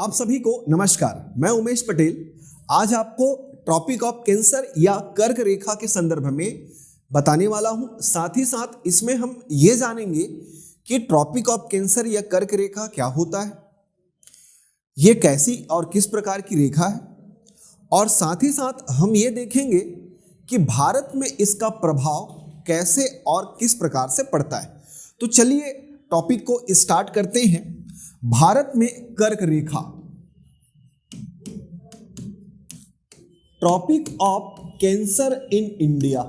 आप सभी को नमस्कार। मैं उमेश पटेल आज आपको ट्रॉपिक ऑफ कैंसर या कर्क रेखा के संदर्भ में बताने वाला हूं। साथ ही साथ इसमें हम ये जानेंगे कि ट्रॉपिक ऑफ कैंसर या कर्क रेखा क्या होता है, ये कैसी और किस प्रकार की रेखा है, और साथ ही साथ हम ये देखेंगे कि भारत में इसका प्रभाव कैसे और किस प्रकार से पड़ता है। तो चलिए टॉपिक को स्टार्ट करते हैं। भारत में कर्क रेखा, tropic of cancer in India.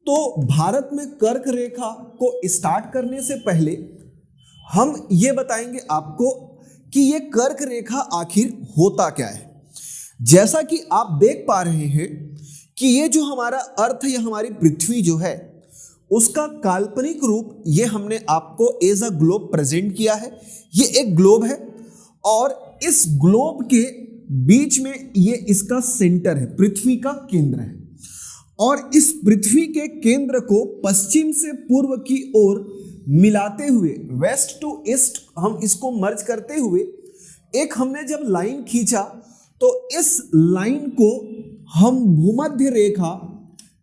तो भारत में कर्क रेखा को स्टार्ट करने से पहले हम ये बताएंगे आपको कि ये कर्क रेखा आखिर होता क्या है। जैसा कि आप देख पा रहे हैं कि ये जो हमारा अर्थ या हमारी पृथ्वी जो है उसका काल्पनिक रूप ये हमने आपको एज अ ग्लोब प्रेजेंट किया है। ये एक ग्लोब है और इस ग्लोब के बीच में ये इसका सेंटर है, पृथ्वी का केंद्र है। और इस पृथ्वी के केंद्र को पश्चिम से पूर्व की ओर मिलाते हुए, वेस्ट टू ईस्ट हम इसको मर्ज करते हुए एक हमने जब लाइन खींचा तो इस लाइन को हम भूमध्य रेखा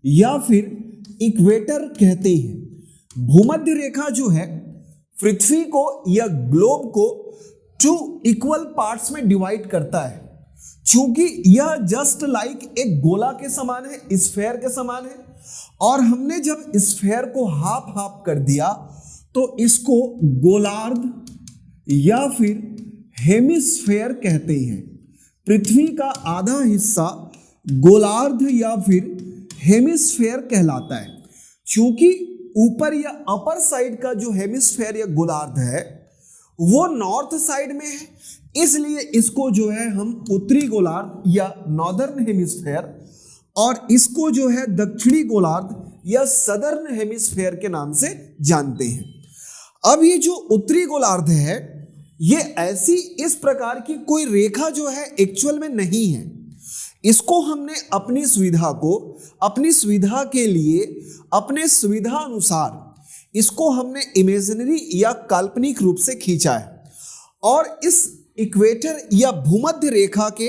या फिर इक्वेटर कहते हैं। भूमध्य रेखा जो है पृथ्वी को या ग्लोब को 2 इक्वल पार्ट्स में डिवाइड करता है। चूंकि यह जस्ट लाइक एक गोला के समान है, स्फेयर के समान है, और हमने जब स्फेयर को हाफ हाफ कर दिया तो इसको गोलार्ध या फिर हेमिस्फेयर कहते हैं। पृथ्वी का आधा हिस्सा गोलार्ध या फिर हेमिस्फेयर कहलाता है। क्योंकि ऊपर या अपर साइड का जो हेमिस्फेयर या गोलार्ध है वो नॉर्थ साइड में है, इसलिए इसको जो है हम उत्तरी गोलार्ध या नॉर्दर्न हेमिस्फेयर, और इसको जो है दक्षिणी गोलार्ध या सदर्न हेमिस्फेयर के नाम से जानते हैं। अब ये जो उत्तरी गोलार्ध है ये ऐसी इस प्रकार की कोई रेखा जो है एक्चुअल में नहीं है। इसको हमने अपनी सुविधा के लिए, अपने सुविधा अनुसार इसको हमने इमेजिनरी या काल्पनिक रूप से खींचा है। और इस इक्वेटर या भूमध्य रेखा के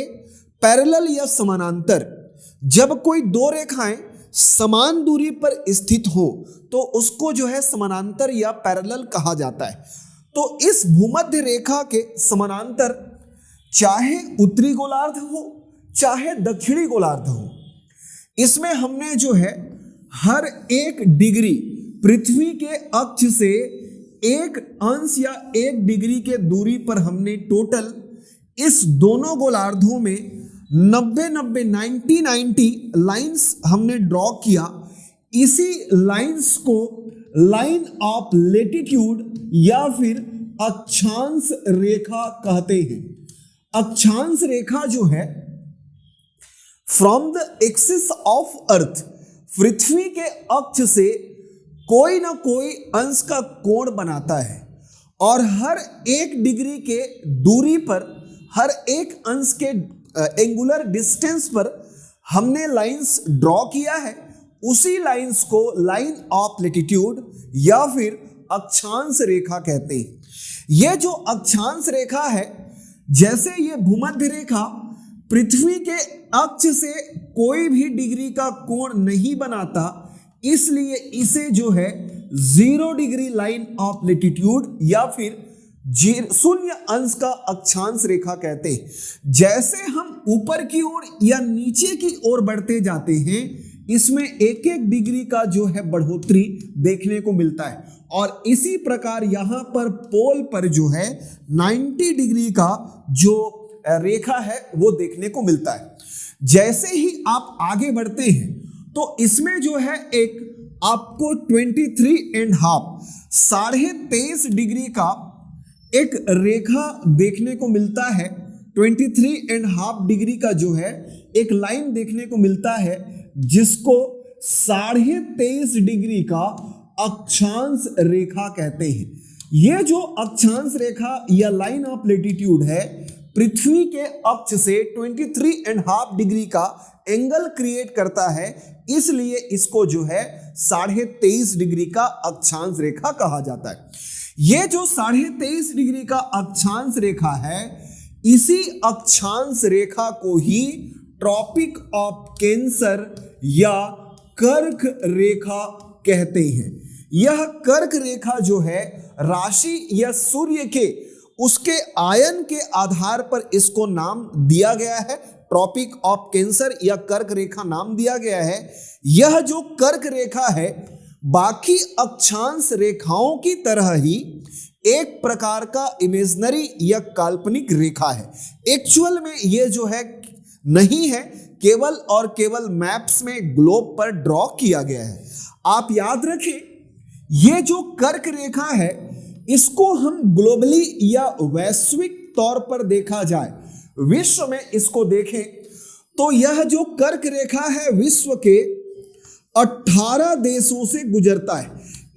पैरेलल या समानांतर जब कोई दो रेखाएं समान दूरी पर स्थित हो तो उसको जो है समानांतर या पैरेलल कहा जाता है। तो इस भूमध्य रेखा के समानांतर चाहे उत्तरी गोलार्ध हो चाहे दक्षिणी गोलार्ध हो, इसमें हमने जो है हर 1 डिग्री पृथ्वी के अक्ष से 1 अंश या 1 डिग्री के दूरी पर हमने टोटल इस दोनों गोलार्धों में 90 लाइंस हमने ड्रॉ किया। इसी लाइंस को लाइन ऑफ लेटिट्यूड या फिर अक्षांश रेखा कहते हैं। अक्षांश रेखा जो है from the axis of earth, पृथ्वी के अक्ष से कोई ना कोई अंश का कोण बनाता है, और हर 1 डिग्री के दूरी पर, हर 1 अंश के एंगुलर डिस्टेंस पर हमने लाइंस ड्रॉ किया है। उसी लाइंस को लाइन ऑफ लेटिट्यूड या फिर अक्षांश रेखा कहते हैं। यह जो अक्षांश रेखा है, जैसे ये भूमध्य रेखा पृथ्वी के अक्ष से कोई भी डिग्री का कोण नहीं बनाता, इसलिए इसे जो है 0 डिग्री लाइन ऑफ लेटिट्यूड या फिर 0 अंश का अक्षांश रेखा कहते हैं। जैसे हम ऊपर की ओर या नीचे की ओर बढ़ते जाते हैं, इसमें 1-1 डिग्री का जो है बढ़ोतरी देखने को मिलता है, और इसी प्रकार यहां पर पोल पर जो है 90 डिग्री का जो रेखा है वो देखने को मिलता है। जैसे ही आप आगे बढ़ते हैं तो इसमें जो है एक आपको 23.5 23.5 डिग्री का एक रेखा देखने को मिलता है। 23.5 डिग्री का जो है एक लाइन देखने को मिलता है, जिसको 23.5 डिग्री का अक्षांश रेखा कहते हैं। यह जो अक्षांश रेखा या लाइन ऑफ लेटिट्यूड है पृथ्वी के अक्ष से 23.5 डिग्री का एंगल क्रिएट करता है, इसलिए इसको जो है 23.5 डिग्री का अक्षांश रेखा कहा जाता है। ये जो 23.5 डिग्री का अक्षांश रेखा है, इसी अक्षांश रेखा को ही ट्रॉपिक ऑफ कैंसर या कर्क रेखा कहते हैं। यह कर्क रेखा जो है राशि या सूर्य के उसके आयन के आधार पर इसको नाम दिया गया है, ट्रॉपिक ऑफ कैंसर या कर्क रेखा नाम दिया गया है। यह जो कर्क रेखा है बाकी अक्षांश रेखाओं की तरह ही एक प्रकार का इमेजिनरी या काल्पनिक रेखा है। एक्चुअल में ये जो है नहीं है, केवल और केवल मैप्स में ग्लोब पर ड्रॉ किया गया है। आप याद रखें, ये जो कर्क रेखा है इसको हम ग्लोबली या वैश्विक तौर पर देखा जाए, विश्व में इसको देखें तो यह जो कर्क रेखा है विश्व के 18 देशों से गुजरता है।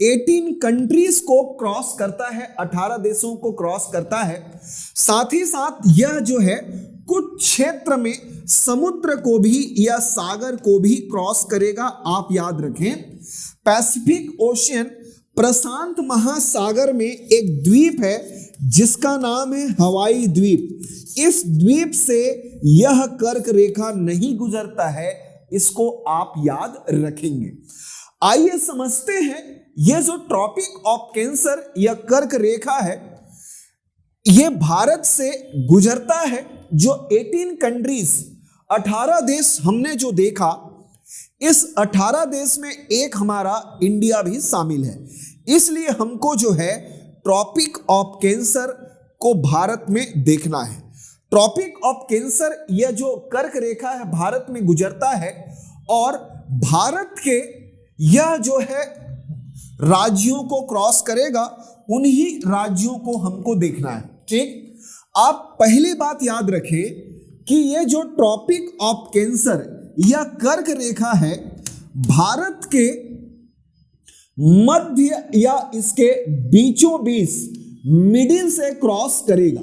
18 कंट्रीज को क्रॉस करता है, 18 देशों को क्रॉस करता है। साथ ही साथ यह जो है कुछ क्षेत्र में समुद्र को भी या सागर को भी क्रॉस करेगा। आप याद रखें, पैसिफिक ओशियन प्रशांत महासागर में एक द्वीप है जिसका नाम है हवाई द्वीप। इस द्वीप से यह कर्क रेखा नहीं गुजरता है, इसको आप याद रखेंगे। आइए समझते हैं यह जो ट्रॉपिक ऑफ कैंसर या कर्क रेखा है यह भारत से गुजरता है। जो 18 कंट्रीज 18 देश हमने जो देखा, इस 18 देश में एक हमारा इंडिया भी शामिल है। इसलिए हमको जो है ट्रॉपिक ऑफ कैंसर को भारत में देखना है। ट्रॉपिक ऑफ कैंसर यह जो कर्क रेखा है भारत में गुजरता है और भारत के यह जो है राज्यों को क्रॉस करेगा, उन्हीं राज्यों को हमको देखना है। ठीक, आप पहली बात याद रखें कि यह जो ट्रॉपिक ऑफ कैंसर या कर्क रेखा है भारत के मध्य या इसके बीचों बीच मिडिल से क्रॉस करेगा।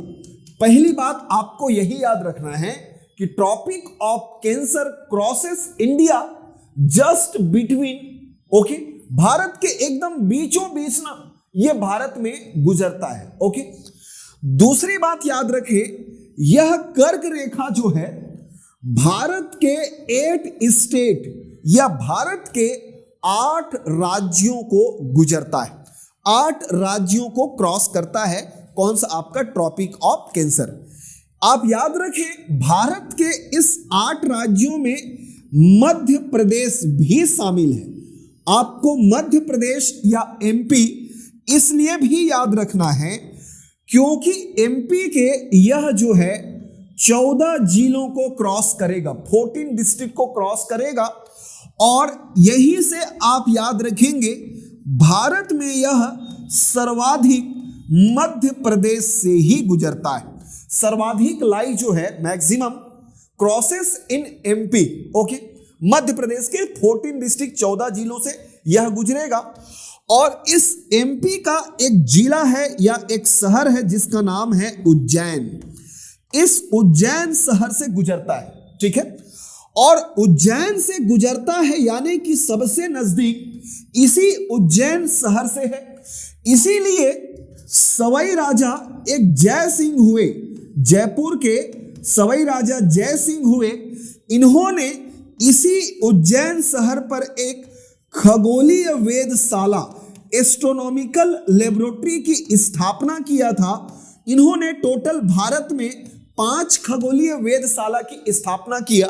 पहली बात आपको यही याद रखना है कि Tropic of Cancer crosses India just between, okay, Bharat के एकदम बीचों बीच ना ये भारत में गुजरता है। ओके, दूसरी बात याद रखें, यह कर्क रेखा जो है भारत के 8 स्टेट या भारत के 8 राज्यों को गुजरता है, 8 राज्यों को क्रॉस करता है। कौन सा? आपका ट्रॉपिक ऑफ कैंसर। आप याद रखें भारत के इस 8 राज्यों में मध्य प्रदेश भी शामिल है। आपको मध्य प्रदेश या एमपी इसलिए भी याद रखना है क्योंकि एमपी के यह जो है 14 जिलों को क्रॉस करेगा, 14 डिस्ट्रिक्ट को क्रॉस करेगा और यहीं से आप याद रखेंगे भारत में यह सर्वाधिक मध्य प्रदेश से ही गुजरता है। सर्वाधिक लाई जो है maximum crosses in MP, okay, Madhya Pradesh के 14 डिस्ट्रिक्ट 14 जिलों से यह गुजरेगा और इस एमपी का एक जिला है या एक शहर है जिसका नाम है उज्जैन। इस उज्जैन शहर से गुजरता है, ठीक है, और उज्जैन से गुजरता है यानी कि सबसे नजदीक इसी उज्जैन शहर से है। इसीलिए सवाई राजा एक जय सिंह हुए, जयपुर के सवाई राजा जय सिंह हुए, इन्होंने इसी उज्जैन शहर पर एक खगोलीय वेधशाला, एस्ट्रोनॉमिकल लेबोरेटरी की स्थापना किया था। इन्होंने टोटल भारत में 5 खगोलीय वेधशाला की स्थापना किया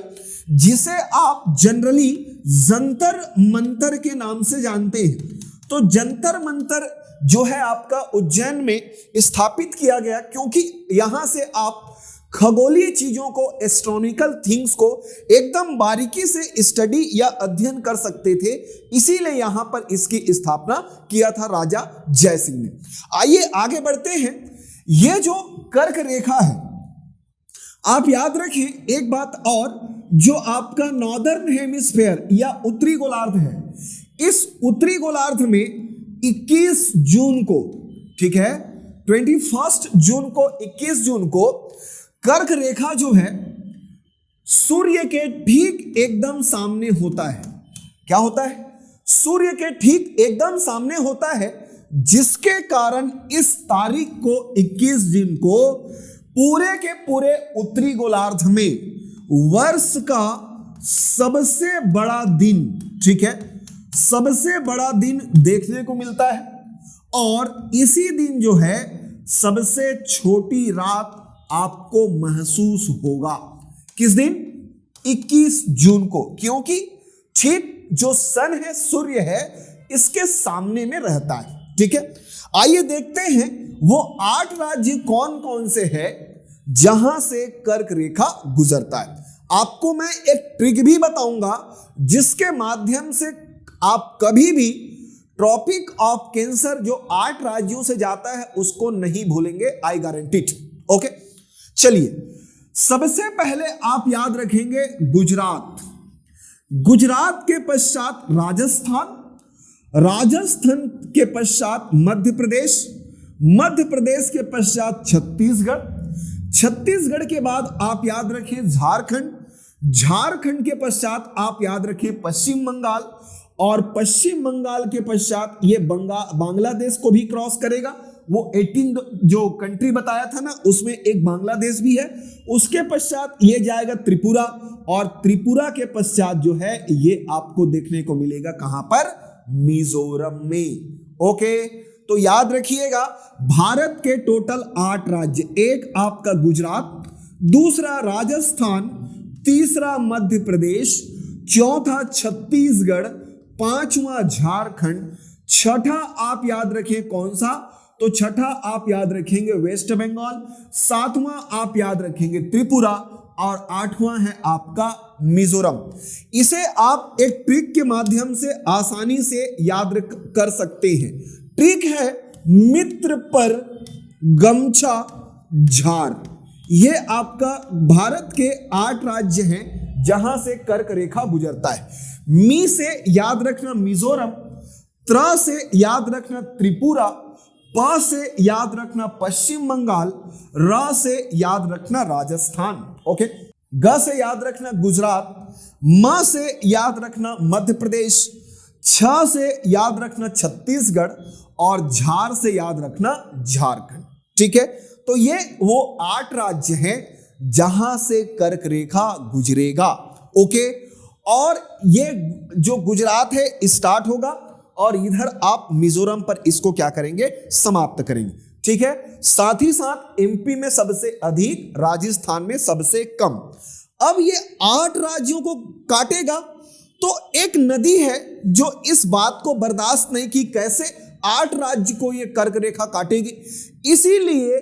जिसे आप जनरली जंतर मंतर के नाम से जानते हैं। तो जंतर मंतर जो है आपका उज्जैन में स्थापित किया गया क्योंकि यहां से आप खगोलीय चीजों को, एस्ट्रोनॉमिकल थिंग्स को एकदम बारीकी से स्टडी या अध्ययन कर सकते थे। इसीलिए यहां पर इसकी स्थापना किया था राजा जय सिंह ने। आइए आगे बढ़ते हैं। यह जो कर्क रेखा है आप याद रखें एक बात और, जो आपका नॉर्दर्न हेमिस्फेयर या उत्तरी गोलार्ध है, इस उत्तरी गोलार्ध में 21 जून को, ठीक है, 21 जून को, 21 जून को कर्क रेखा जो है सूर्य के ठीक एकदम सामने होता है। क्या होता है? सूर्य के ठीक एकदम सामने होता है, जिसके कारण इस तारीख को 21 जून को पूरे के पूरे उत्तरी गोलार्ध में वर्ष का सबसे बड़ा दिन, ठीक है, सबसे बड़ा दिन देखने को मिलता है और इसी दिन जो है सबसे छोटी रात आपको महसूस होगा। किस दिन? 21 जून को, क्योंकि ठीक जो सन है, सूर्य है, इसके सामने में रहता है। ठीक है, आइए देखते हैं वो 8 राज्य कौन कौन से हैं जहां से कर्क रेखा गुजरता है। आपको मैं एक ट्रिक भी बताऊंगा जिसके माध्यम से आप कभी भी ट्रॉपिक ऑफ कैंसर जो 8 राज्यों से जाता है उसको नहीं भूलेंगे, आई गारंटीड। ओके, चलिए सबसे पहले आप याद रखेंगे गुजरात, गुजरात के पश्चात राजस्थान, राजस्थान के पश्चात मध्य प्रदेश, मध्य प्रदेश के पश्चात छत्तीसगढ़, छत्तीसगढ़ के बाद आप याद रखें झारखंड, झारखंड के पश्चात आप याद रखें पश्चिम बंगाल और पश्चिम बंगाल के पश्चात ये बांग्लादेश को भी क्रॉस करेगा। वो 18 जो कंट्री बताया था ना उसमें एक बांग्लादेश भी है। उसके पश्चात ये जाएगा त्रिपुरा और त्रिपुरा के पश्चात जो है ये आपको देखने को मिलेगा कहां पर? मिजोरम में। ओके, तो याद रखिएगा भारत के टोटल 8 राज्य, एक आपका गुजरात, दूसरा राजस्थान, तीसरा मध्य प्रदेश, चौथा छत्तीसगढ़, पांचवा झारखंड, छठा आप याद रखें कौन सा? तो छठा आप याद रखेंगे वेस्ट बंगाल, सातवां आप याद रखेंगे त्रिपुरा और आठवां है आपका मिजोरम। इसे आप एक ट्रिक के माध्यम से आसानी से याद कर सकते हैं। ट्रिक है मित्र पर गमछा झार। ये आपका भारत के 8 राज्य हैं जहां से कर्क रेखा गुजरता है। मी से याद रखना मिजोरम, त्र से याद रखना त्रिपुरा, प से याद रखना पश्चिम बंगाल, र से याद रखना राजस्थान, ओके, ग से याद रखना गुजरात, म से याद रखना मध्य प्रदेश, छ से याद रखना छत्तीसगढ़ और झार से याद रखना झारखंड। ठीक है, तो ये वो 8 राज्य हैं जहां से कर्क रेखा गुजरेगा। ओके, और ये जो गुजरात है स्टार्ट होगा और इधर आप मिजोरम पर इसको क्या करेंगे? समाप्त करेंगे। ठीक है, साथ ही साथ एमपी में सबसे अधिक, राजस्थान में सबसे कम। अब ये 8 राज्यों को काटेगा तो एक नदी है जो इस बात को बर्दाश्त नहीं की कैसे 8 राज्य को ये कर्क रेखा काटेगी। इसीलिए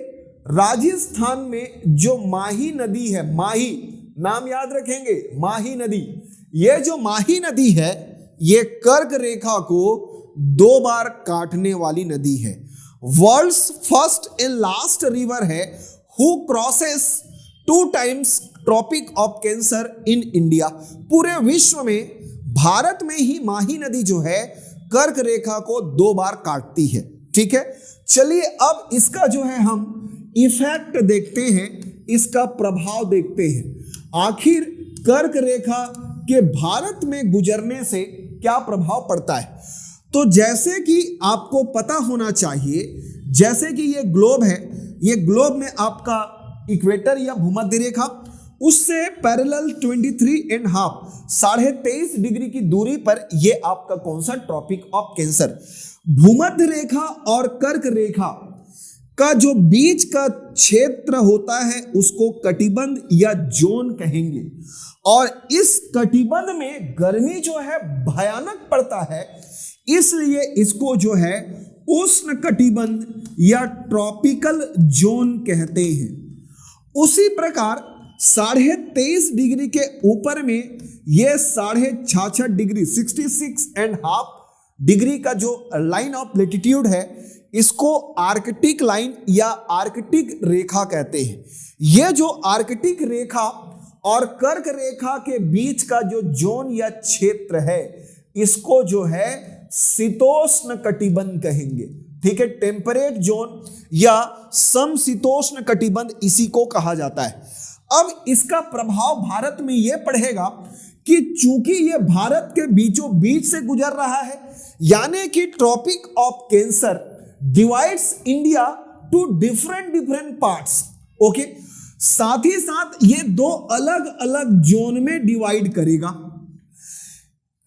राजस्थान में जो माही नदी है, माही नाम याद रखेंगे, माही नदी, ये जो माही नदी है ये कर्क रेखा को 2 बार काटने वाली नदी है। World's first and last river है who crosses 2 times tropic of cancer in India. पूरे विश्व में भारत में ही माही नदी जो है कर्क रेखा को 2 बार काटती है। ठीक है, चलिए अब इसका जो है हम इफेक्ट देखते हैं, इसका प्रभाव देखते हैं। आखिर कर्क रेखा के भारत में गुजरने से क्या प्रभाव पड़ता है। तो जैसे कि आपको पता होना चाहिए, जैसे कि ये ग्लोब है, ये ग्लोब में आपका इक्वेटर या भूमध्य रेखा, उससे पैरेलल 23.5 23.5 डिग्री की दूरी पर ये आपका कौन सा? Tropic of Cancer. भूमध्य रेखा और कर्क रेखा का जो बीच का क्षेत्र होता है उसको कटिबंध या जोन कहेंगे। और इस कटिबंध में गर्मी जो है भयानक पड़ता है, इसलिए इसको जो है उष्ण कटिबंध या ट्रॉपिकल जोन कहते हैं। उसी प्रकार 23.5 डिग्री के ऊपर में ये 66.5 डिग्री 66.5 डिग्री का जो लाइन ऑफ लैटिट्यूड है इसको आर्कटिक लाइन या आर्कटिक रेखा कहते हैं। ये जो आर्कटिक रेखा और कर्क रेखा के बीच का जो जोन या क्षेत्र है इसको जो है शीतोष्ण कटिबंध कहेंगे। ठीक है, टेम्परेट जोन या समशीतोष्ण कटिबंध इसी को कहा जाता है। अब इसका प्रभाव भारत में यह पड़ेगा कि चूंकि यह भारत के बीचों बीच से गुजर रहा है, यानी कि Tropic of Cancer divides India two different parts. Okay, साथ ही साथ ये दो अलग अलग जोन में डिवाइड करेगा।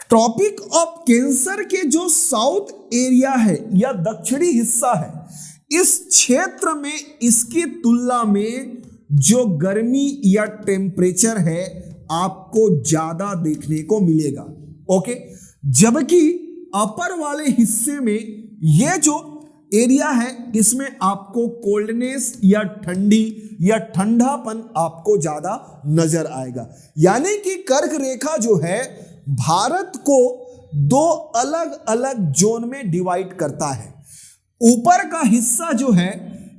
ट्रॉपिक ऑफ कैंसर के जो साउथ एरिया है या दक्षिणी हिस्सा है, इस क्षेत्र में इसकी तुलना में जो गर्मी या टेम्परेचर है आपको ज्यादा देखने को मिलेगा। ओके, जबकि अपर वाले हिस्से में ये जो एरिया है इसमें आपको कोल्डनेस या ठंडी या ठंडापन आपको ज्यादा नजर आएगा। यानी कि कर्क रेखा जो है भारत को दो अलग अलग जोन में डिवाइड करता है। ऊपर का हिस्सा जो है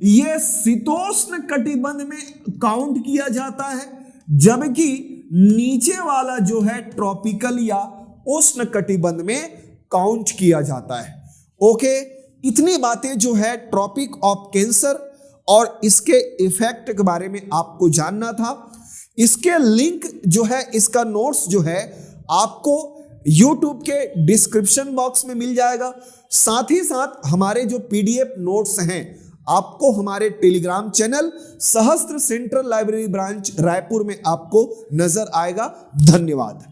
यह शीतोष्ण कटिबंध में काउंट किया जाता है, जबकि नीचे वाला जो है ट्रॉपिकल या उष्ण कटिबंध में काउंट किया जाता है। ओके, इतनी बातें जो है ट्रॉपिक ऑफ कैंसर और इसके इफेक्ट के बारे में आपको जानना था। इसके लिंक जो है, इसका नोट्स जो है आपको YouTube के डिस्क्रिप्शन बॉक्स में मिल जाएगा। साथ ही साथ हमारे जो PDF नोट्स हैं आपको हमारे टेलीग्राम चैनल सहस्त्र सेंट्रल लाइब्रेरी ब्रांच रायपुर में आपको नजर आएगा। धन्यवाद।